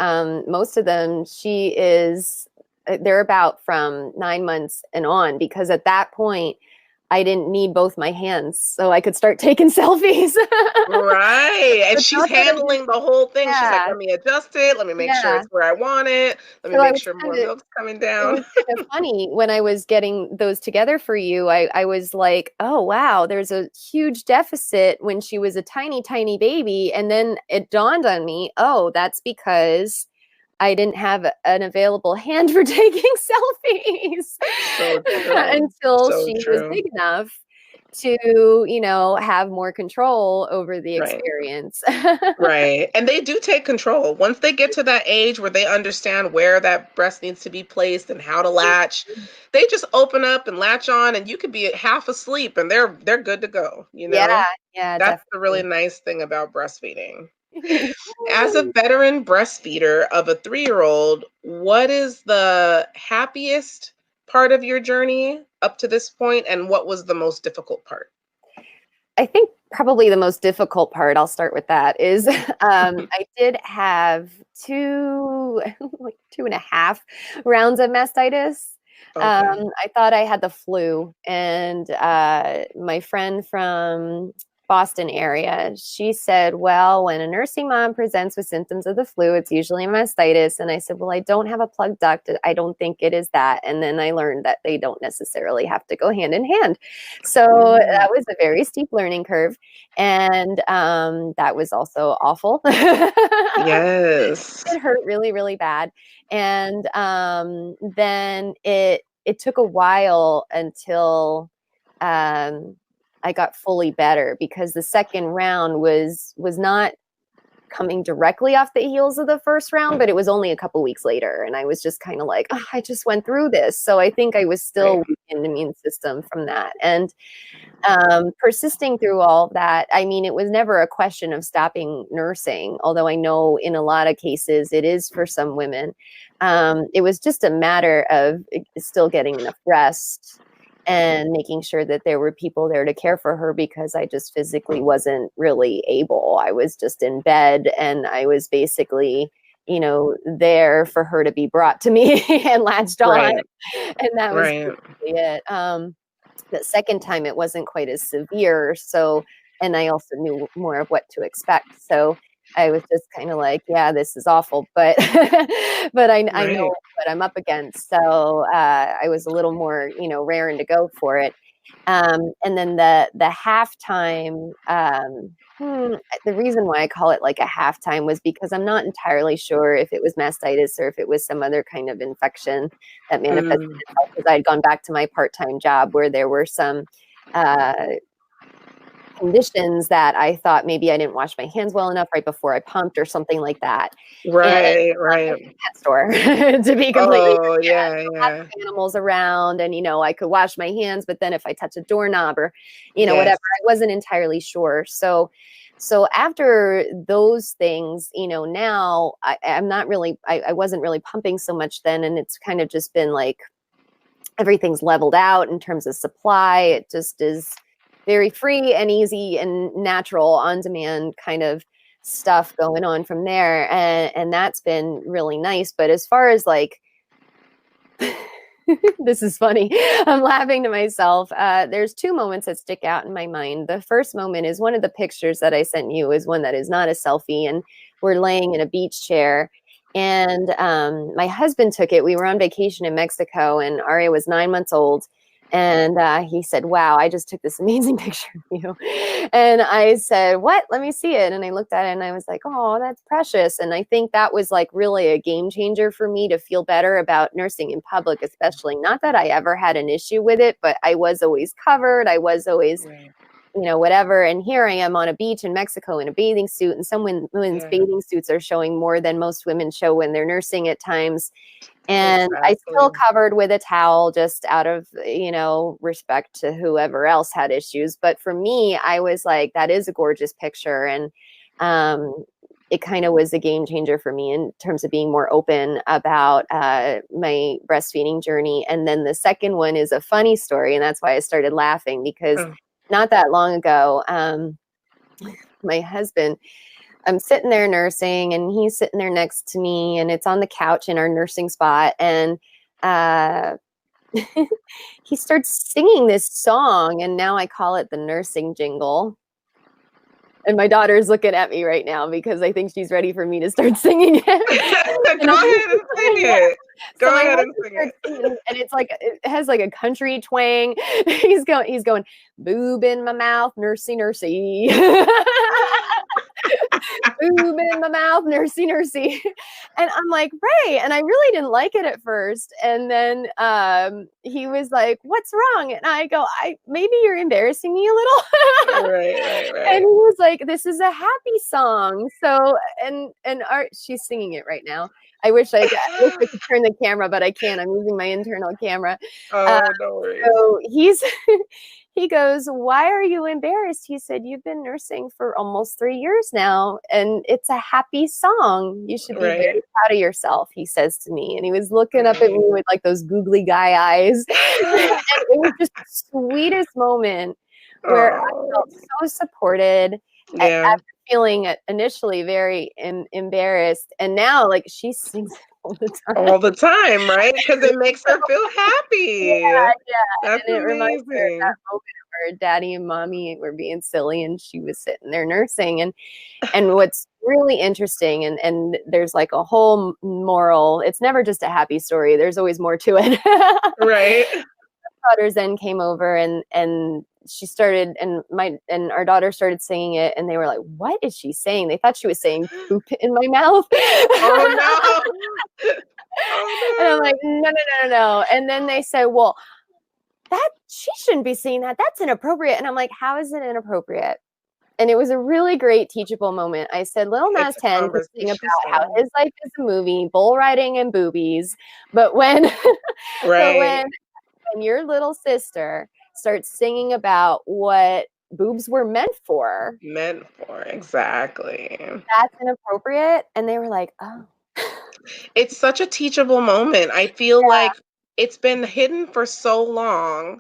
most of them, she is they're about from 9 months and on, because at that point, I didn't need both my hands, so I could start taking selfies. Right. And But she's not that it was handling the whole thing. She's like, yeah, let me adjust it. Let me make sure yeah. it's where I want it. Let me So I make was sure more kinda milk's coming it down. was kind of funny when I was getting those together for you. I was like, "Oh, wow, there's a huge deficit when she was a tiny, tiny baby." And then it dawned on me, "Oh, that's because I didn't have an available hand for taking selfies So true. until So she was true. big enough to, have more control over the Right. experience." Right. And they do take control. Once they get to that age where they understand where that breast needs to be placed and how to latch, they just open up and latch on and you could be half asleep and they're good to go, you Yeah, know? yeah, That's the really definitely. nice thing about breastfeeding. As a veteran breastfeeder of a 3-year-old, what is the happiest part of your journey up to this point, and what was the most difficult part? I think probably the most difficult part, I'll start with that, is I did have 2, like 2.5 rounds of mastitis. Okay. I thought I had the flu, and my friend from Boston area, she said, "Well, when a nursing mom presents with symptoms of the flu, it's usually mastitis." And I said, "Well, I don't have a plugged duct. I don't think it is that." And then I learned that they don't necessarily have to go hand in hand. So Mm, that was a very steep learning curve, and that was also awful. yes. It hurt really, really bad, and then it took a while until I got fully better, because the second round was not coming directly off the heels of the first round, but it was only a couple weeks later. And I was just kind of like, oh, I just went through this. So I think I was Right. still weak in the immune system from that. And persisting through all of that, I mean, it was never a question of stopping nursing, although I know in a lot of cases it is for some women. It was just a matter of still getting enough rest and making sure that there were people there to care for her, because I just physically wasn't really able. I was just in bed, and I was basically, you know, there for her to be brought to me and latched on. Right. And that was Right. basically it. The second time it wasn't quite as severe. So, and I also knew more of what to expect. So I was just kind of like, yeah, this is awful, but but I Right. know what I'm up against. So I was a little more, you know, raring to go for it. And then the halftime, the reason why I call it like a halftime was because I'm not entirely sure if it was mastitis or if it was some other kind of infection that manifested itself, because I had gone back to my part-time job where there were some conditions that I thought maybe I didn't wash my hands well enough right before I pumped or something like that. Right. And Right. pet store, to be completely Oh, yeah. lots of animals around, and, you know, I could wash my hands, but then if I touch a doorknob or, you know, whatever, I wasn't entirely sure. So after those things, you know, now I'm not really, I wasn't really pumping so much then. And it's kind of just been like, everything's leveled out in terms of supply. It just is very free and easy and natural, on demand kind of stuff going on from there. And that's been really nice. But as far as like, this is funny. I'm laughing to myself. There's two moments that stick out in my mind. The first moment is one of the pictures that I sent you is one that is not a selfie, and we're laying in a beach chair. And my husband took it. We were on vacation in Mexico, and Aria was 9 months old. And he said, wow, I just took this amazing picture of you. And I said, what? Let me see it. And I looked at it and I was like, oh, that's precious. And I think that was like really a game changer for me to feel better about nursing in public, especially. Not that I ever had an issue with it, but I was always covered. I was always, you know, whatever. And here I am on a beach in Mexico in a bathing suit, and some women's bathing suits are showing more than most women show when they're nursing at times. And I still covered with a towel, just out of, you know, respect to whoever else had issues. But for me, I was like, that is a gorgeous picture. And it kind of was a game changer for me in terms of being more open about my breastfeeding journey. And then the second one is a funny story. And that's why I started laughing, because not that long ago, my husband, I'm sitting there nursing, and he's sitting there next to me, and it's on the couch in our nursing spot. And he starts singing this song, and now I call it the nursing jingle. And my daughter's looking at me right now because I think she's ready for me to start singing it. Go ahead and sing it. Go ahead and sing it. And it's like, it has like a country twang. He's going, boob in my mouth, nursey, nursey. Boob in my mouth, nursey, nursey. And I'm like, Ray. And I really didn't like it at first. And then he was like, what's wrong? And I go, maybe you're embarrassing me a little. Right. And he was like, this is a happy song. So, and she's singing it right now. I wish I could turn the camera, but I can't. I'm using my internal camera. Oh, no worries. So he goes, why are you embarrassed? He said, you've been nursing for almost 3 years now, and it's a happy song. You should be very proud of yourself, he says to me. And he was looking up at me with like those googly guy eyes. And it was just the sweetest moment where I felt so supported after feeling initially very embarrassed. And now, like, she sings all the time, right? Because it makes her feel happy. Yeah. That's and it amazing. reminds her of that moment where daddy and mommy were being silly, and she was sitting there nursing. And what's really interesting, and there's like a whole moral, it's never just a happy story. There's always more to it. Right. My daughters then came over, and she started, and our daughter started singing it, and they were like, what is she saying? They thought she was saying poop in my mouth. Oh no. And I'm like, no. And then they said, well, she shouldn't be saying that. That's inappropriate. And I'm like, how is it inappropriate? And it was a really great teachable moment. I said, Little Nas 10 could sing about how his life is a movie, bull riding and boobies. But when your little sister starts singing about what boobs were meant for, exactly, that's inappropriate. And they were like, oh. It's such a teachable moment. I feel like it's been hidden for so long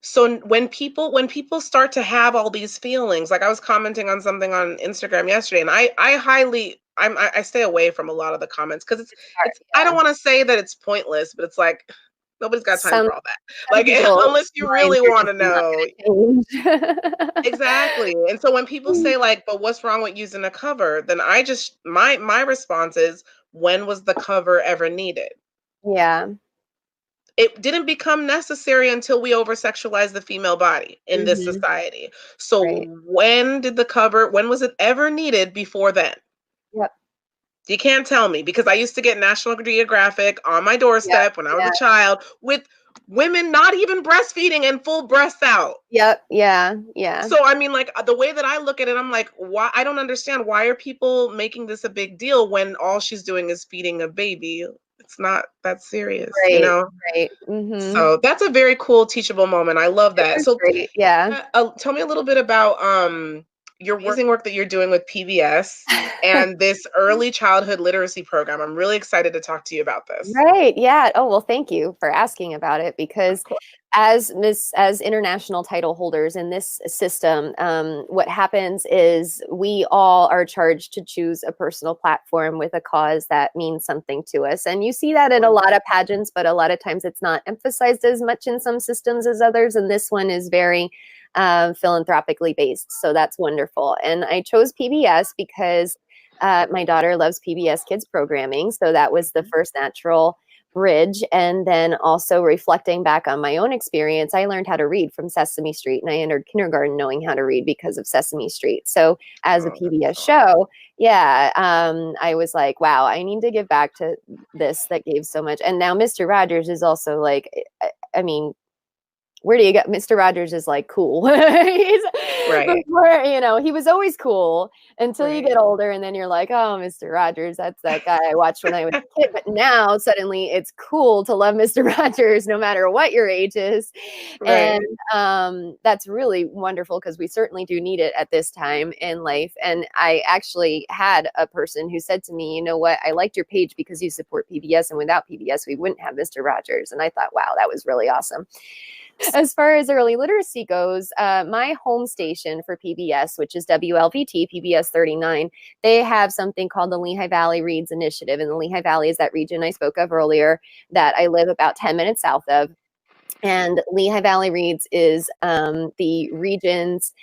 So when people start to have all these feelings, like I was commenting on something on Instagram yesterday, and I stay away from a lot of the comments because it's I Yeah. don't want to say that it's pointless, but it's like nobody's got time Some for all that. some Like people's unless you minds really are want just to not know. gonna change. Exactly. And so when people say like, but what's wrong with using a cover? Then I just my response is, when was the cover ever needed? Yeah. It didn't become necessary until we over sexualized the female body in this Mhm. society. So Right. when was it ever needed before then? Yep. You can't tell me, because I used to get National Geographic on my Yep. doorstep when I was Yeah. a child with women not even breastfeeding and full breasts out. Yep. Yeah. Yeah. So I mean, like the way that I look at it, I'm like, why? I don't understand, why are people making this a big deal when all she's doing is feeding a baby? It's not that serious, you Right. know? Right. Mhm. So that's a very cool teachable moment. I love It that. was So great. Yeah. tell me a little bit about your amazing work that you're doing with PBS and this early childhood literacy program. I'm really excited to talk to you about this. Right. Yeah. Oh, well, thank you for asking about it Of because course. as international title holders in this system, what happens is we all are charged to choose a personal platform with a cause that means something to us. And you see that in a lot of pageants, but a lot of times it's not emphasized as much in some systems as others. And this one is very philanthropically based. So that's wonderful. And I chose PBS because my daughter loves PBS Kids programming. So that was the first natural bridge. And then also reflecting back on my own experience, I learned how to read from Sesame Street, and I entered kindergarten knowing how to read because of Sesame Street. So as a Oh, that's PBS so awesome. show, yeah, I was like, wow, I need to give back to this that gave so much. And now Mr. Rogers is also like, I mean, where do you get Mr. Rogers is like cool. He's, Right. before, he was always cool until you Right. get older and then you're like, oh, Mr. Rogers, that's that guy I watched when I was a kid. But now suddenly it's cool to love Mr. Rogers no matter what your age is. And Right. that's really wonderful because we certainly do need it at this time in life. And I actually had a person who said to me, you know what, I liked your page because you support PBS, and without PBS, we wouldn't have Mr. Rogers. And I thought, wow, that was really awesome. As far as early literacy goes, my home station for PBS, which is WLVT, PBS 39, they have something called the Lehigh Valley Reads Initiative. And the Lehigh Valley is that region I spoke of earlier that I live about 10 minutes south of. And Lehigh Valley Reads is the region's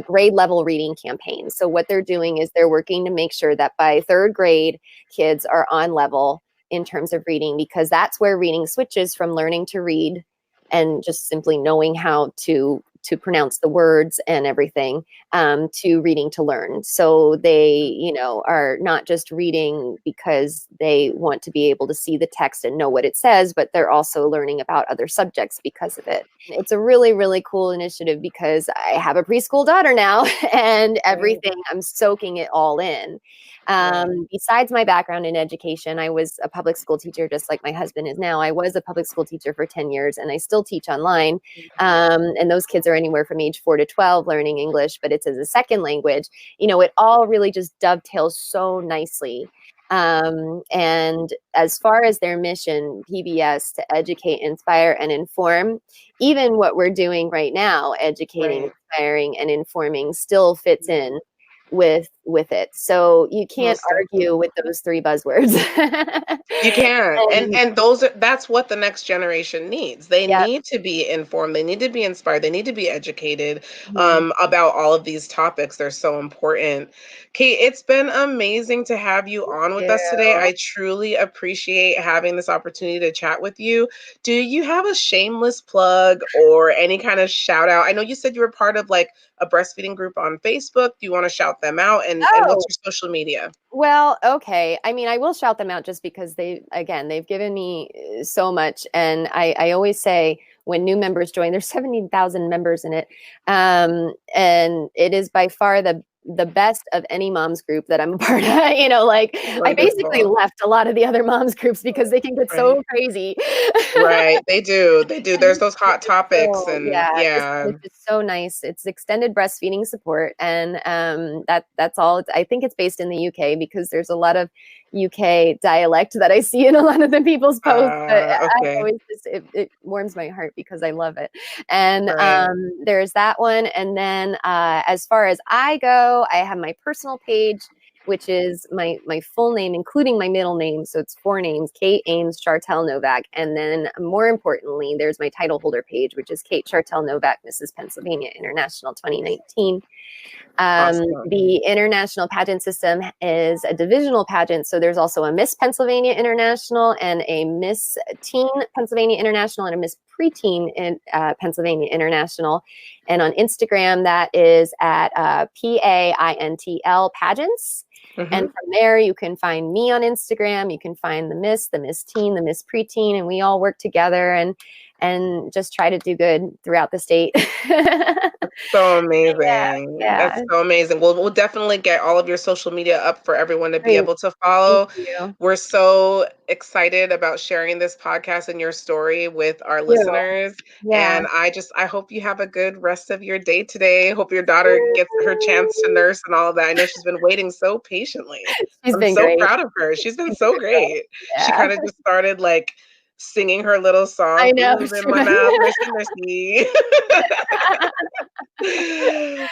grade level reading campaign. So what they're doing is they're working to make sure that by third grade, kids are on level in terms of reading, because that's where reading switches from learning to read and just simply knowing how to pronounce the words and everything, to reading to learn. So they, are not just reading because they want to be able to see the text and know what it says, but they're also learning about other subjects because of it. It's a really, really cool initiative because I have a preschool daughter now and everything, I'm soaking it all in. Besides my background in education, I was a public school teacher, just like my husband is now. I was a public school teacher for 10 years and I still teach online. And those kids are anywhere from age 4 to 12 learning English, but it's as a second language. It all really just dovetails so nicely. And as far as their mission, PBS, to educate, inspire, and inform, even what we're doing right now, educating, inspiring, and informing, still fits in with it. So you can't Most definitely. argue with those three buzzwords. You can. And And that's what the next generation needs. They yeah. need to be informed, they need to be inspired, they need to be educated Mhm. about all of these topics. They're so important. Kate, it's been amazing to have you on with us today. Yeah. I truly appreciate having this opportunity to chat with you. Do you have a shameless plug or any kind of shout out? I know you said you were part of like a breastfeeding group on Facebook. Do you want to shout them out? And what's Oh, your social media? well, okay. I mean, I will shout them out just because they've given me so much. And I always say when new members join, there's 17,000 members in it. And it is by far the best of any moms group that I'm a part of. Like I basically Wonderful. left a lot of the other moms groups because they can get Right. so crazy. Right, they do, they do. And There's those hot topics so and yeah, this yeah. one is just so nice. It's extended breastfeeding support, and that's all. I think it's based in the UK because there's a lot of UK dialect that I see in a lot of the people's posts, but I Okay. always just, it warms my heart because I love it. And Right. there's that one. And then as far as I go, I have my personal page, which is my full name, including my middle name. So it's 4 names, Kate Ames Schartel Novak. And then more importantly, there's my title holder page, which is Kate Schartel Novak, Mrs. Pennsylvania International 2019. Awesome. The international pageant system is a divisional pageant. So there's also a Miss Pennsylvania International and a Miss Teen Pennsylvania International and a Miss Preteen in, Pennsylvania International. And on Instagram, that is at PAINTL Pageants. Mm-hmm. And from there, you can find me on Instagram. You can find the Miss Teen, the Miss Preteen, and we all work together and just try to do good throughout the state. So amazing. Yeah. That's so amazing. We'll definitely get all of your social media up for everyone to be Great. able to follow. Thank you. We're so excited about sharing this podcast and your story with our listeners. Yeah. And I hope you have a good rest of your day today. Hope your daughter gets her chance to nurse and all of that. I know she's been waiting so patiently. She's I'm been so great. proud of her. She's been so great. Yeah. She kind of just started like singing her little song. I know. Blues in my mouth, mercy.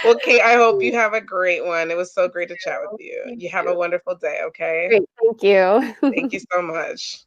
Well, Kate, I hope you have a great one. It was so great to chat with you. You have a wonderful day, okay? Great. Thank you. Thank you so much.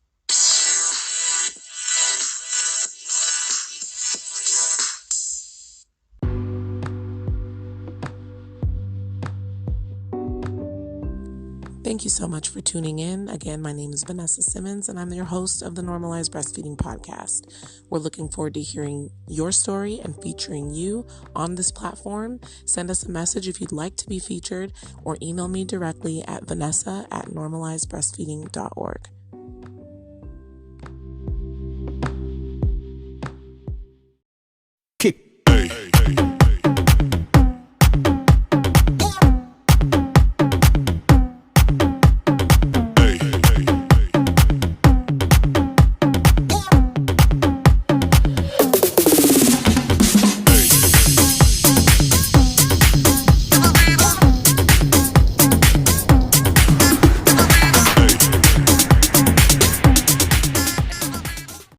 Thank you so much for tuning in. Again, my name is Vanessa Simmons, and I'm your host of the Normalize Breastfeeding podcast. We're looking forward to hearing your story and featuring you on this platform. Send us a message if you'd like to be featured, or email me directly at vanessa@normalizebreastfeeding.org.